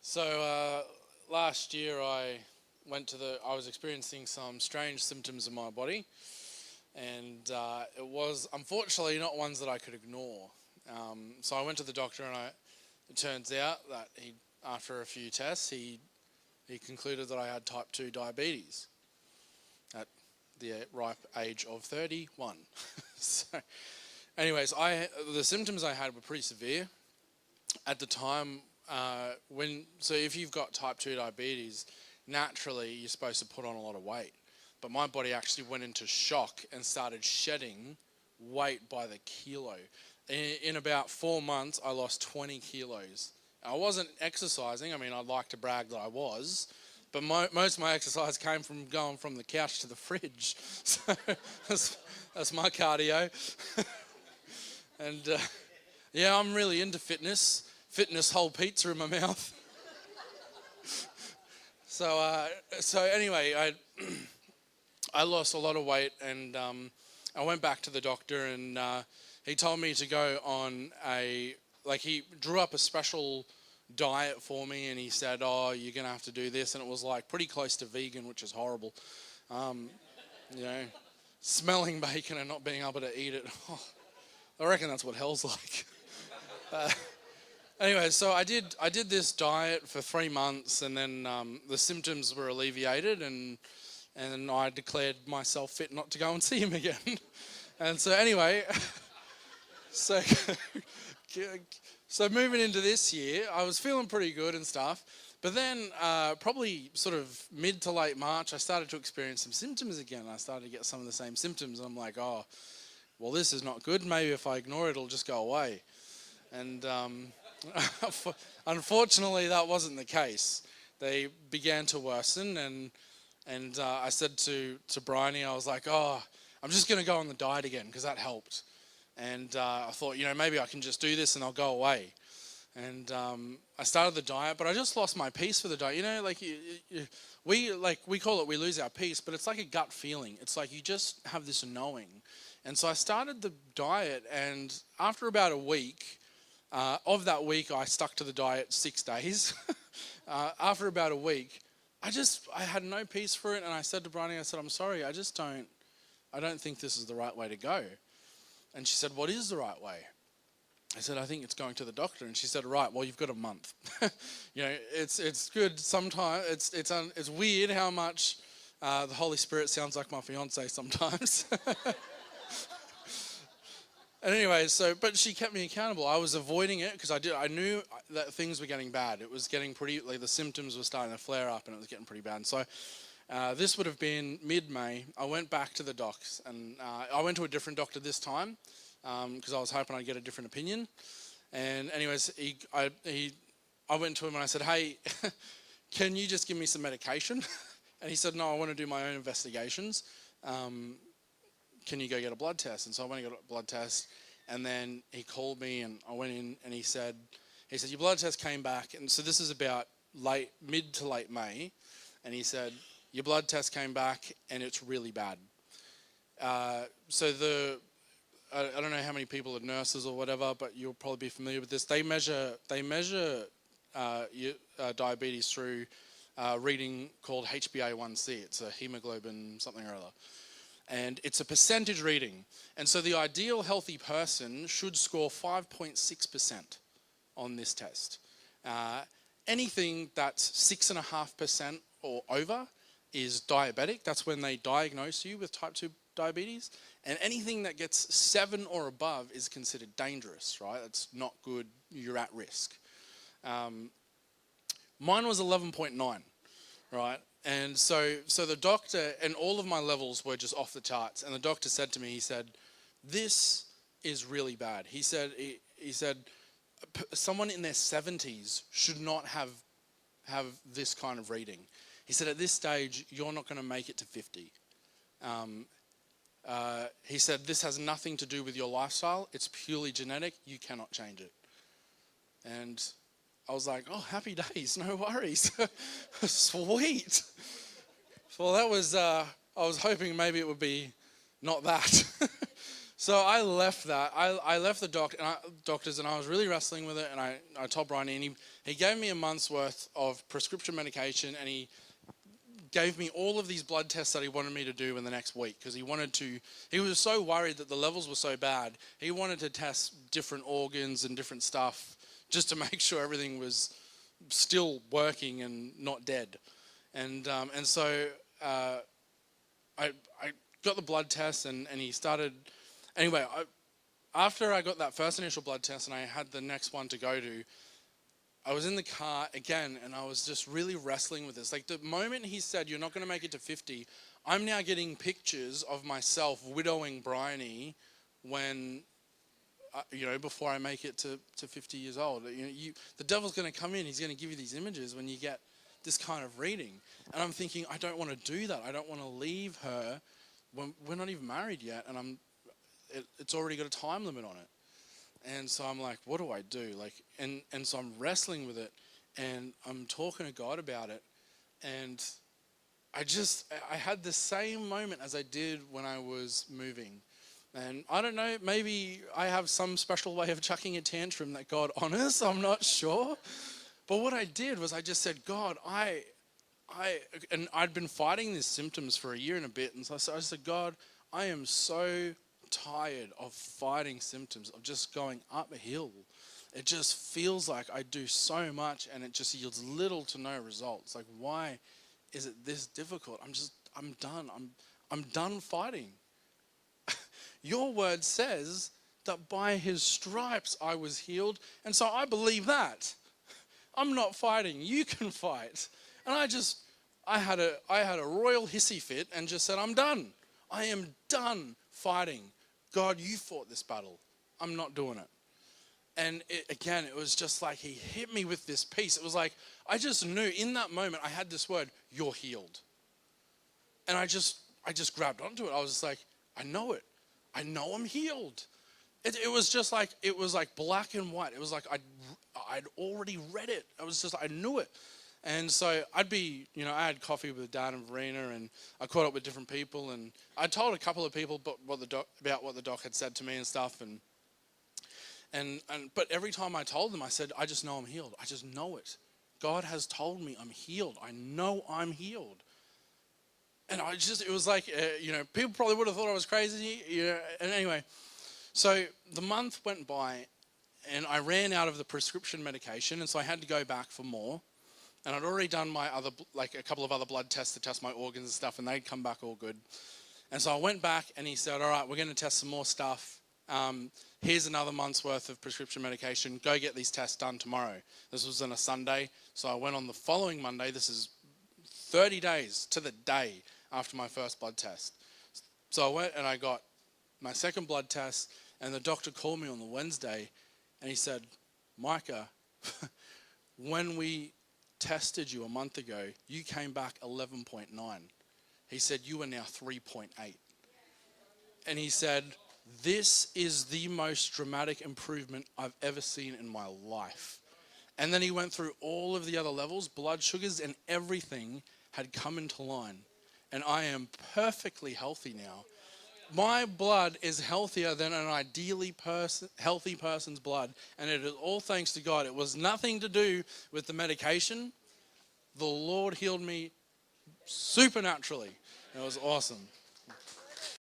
So last year I was experiencing some strange symptoms in my body, and it was unfortunately not ones that I could ignore. So I went to the doctor, and it turns out that after a few tests, he concluded that I had type 2 diabetes at the ripe age of 31. So, anyways, the symptoms I had were pretty severe at the time. If you've got type 2 diabetes, naturally you're supposed to put on a lot of weight. But my body actually went into shock and started shedding weight by the kilo. In about 4 months, I lost 20 kilos. I wasn't exercising. I mean, I'd like to brag that I was, but most of my exercise came from going from the couch to the fridge. So that's my cardio. And yeah, I'm really into fitness. Fitness whole pizza in my mouth. So anyway, I lost a lot of weight, and I went back to the doctor, and he told me to go on he drew up a special diet for me, and he said, "Oh, you're gonna have to do this," and it was like pretty close to vegan, which is horrible. You know, smelling bacon and not being able to eat it. Oh, I reckon that's what hell's like. Anyway, so I did this diet for 3 months, and then the symptoms were alleviated, and I declared myself fit not to go and see him again. And so anyway, so so moving into this year, I was feeling pretty good and stuff. But then probably sort of mid to late March, I started to experience some symptoms again. I started to get some of the same symptoms, and I'm like, oh, well, this is not good. Maybe if I ignore it, it'll just go away. And unfortunately, that wasn't the case. They began to worsen, and I said to Bryony, I was like, oh, I'm just going to go on the diet again because that helped. And I thought, maybe I can just do this and I'll go away. And I started the diet, but I just lost my peace for the diet. We call it we lose our peace, but it's like a gut feeling. It's like you just have this knowing. And so I started the diet, and after about a week, of that week, I stuck to the diet 6 days. After about a week, I had no peace for it, and I said to Bryony, I said, I'm sorry, I don't think this is the right way to go. And she said, what is the right way? I said, I think it's going to the doctor. And she said, right, well, you've got a month. It's good sometimes. It's weird how much the Holy Spirit sounds like my fiance sometimes. And anyway, but she kept me accountable. I was avoiding it because I knew that things were getting bad. It was getting the symptoms were starting to flare up, and it was getting pretty bad. So this would have been mid-May. I went back to the docs, and I went to a different doctor this time because I was hoping I'd get a different opinion. And anyways, I went to him and I said, hey, can you just give me some medication? And he said, no, I want to do my own investigations. Can you go get a blood test? And so I went and got a blood test, and then he called me, and I went in, and he said your blood test came back, and so this is about mid to late May, and he said your blood test came back and it's really bad. I don't know how many people are nurses or whatever, but you'll probably be familiar with this. They measure diabetes through reading called HbA1c. It's a hemoglobin something or other. And it's a percentage reading. And so the ideal healthy person should score 5.6% on this test. Anything that's 6.5% or over is diabetic. That's when they diagnose you with type 2 diabetes. And anything that gets 7 or above is considered dangerous, right? That's not good. You're at risk. Mine was 11.9, right? And so the doctor, and all of my levels were just off the charts. And the doctor said to me, he said, this is really bad. He said, someone in their 70s should not have this kind of reading. He said, at this stage, you're not going to make it to 50. He said, this has nothing to do with your lifestyle. It's purely genetic. You cannot change it. And I was like, oh, happy days, no worries. Sweet. Well, that was, I was hoping maybe it would be not that. So I left that. I left the doctors, and I was really wrestling with it. And I told Brian, and he gave me a month's worth of prescription medication, and he gave me all of these blood tests that he wanted me to do in the next week because he was so worried that the levels were so bad. He wanted to test different organs and different stuff just to make sure everything was still working and not dead. And so I got the blood test, and he started. Anyway, after I got that first initial blood test and I had the next one to go to, I was in the car again, and I was just really wrestling with this. Like, the moment he said, you're not going to make it to 50, I'm now getting pictures of myself widowing Bryony when, before I make it to 50 years old. The devil's going to come in. He's going to give you these images when you get this kind of reading. And I'm thinking, I don't want to do that. I don't want to leave her when we're not even married yet, and it's already got a time limit on it. And so I'm like, what do I do? And so I'm wrestling with it, and I'm talking to God about it. And I had the same moment as I did when I was moving. And I don't know, maybe I have some special way of chucking a tantrum that God honors. I'm not sure. But what I did was I just said, God, and I'd been fighting these symptoms for a year and a bit. And so I said, God, I am so tired of fighting symptoms, of just going uphill. It just feels like I do so much and it just yields little to no results. Like, why is it this difficult? I'm done. I'm done fighting. Your word says that by his stripes I was healed, and so I believe that. I'm not fighting. You can fight. And I had a royal hissy fit and just said, I'm done. I am done fighting. God, you fought this battle. I'm not doing it. And it was just like he hit me with this peace. It was like I just knew in that moment I had this word, you're healed. And I just grabbed onto it. I was just like, I know it. I know I'm healed. It was just like, it was like black and white. It was like I'd already read it. I knew it. And so I had coffee with Dad and Verena, and I caught up with different people, and I told a couple of people about what the doc had said to me and stuff, but every time I told them, I said, I just know I'm healed. I just know it. God has told me I'm healed. I know I'm healed. And it was like, people probably would have thought I was crazy, and anyway, so the month went by, and I ran out of the prescription medication, and so I had to go back for more. And I'd already done a couple of other blood tests to test my organs and stuff, and they'd come back all good. And so I went back, and he said, all right, we're going to test some more stuff. Here's another month's worth of prescription medication. Go get these tests done tomorrow. This was on a Sunday. So I went on the following Monday. This is 30 days to the day after my first blood test. So I went and I got my second blood test, and the doctor called me on the Wednesday, and he said, Micah, when we tested you a month ago, you came back 11.9. He said, you are now 3.8. And he said, this is the most dramatic improvement I've ever seen in my life. And then he went through all of the other levels, blood sugars and everything had come into line. And I am perfectly healthy now. My blood is healthier than an ideally healthy person's blood. And it is all thanks to God. It was nothing to do with the medication. The Lord healed me supernaturally. It was awesome.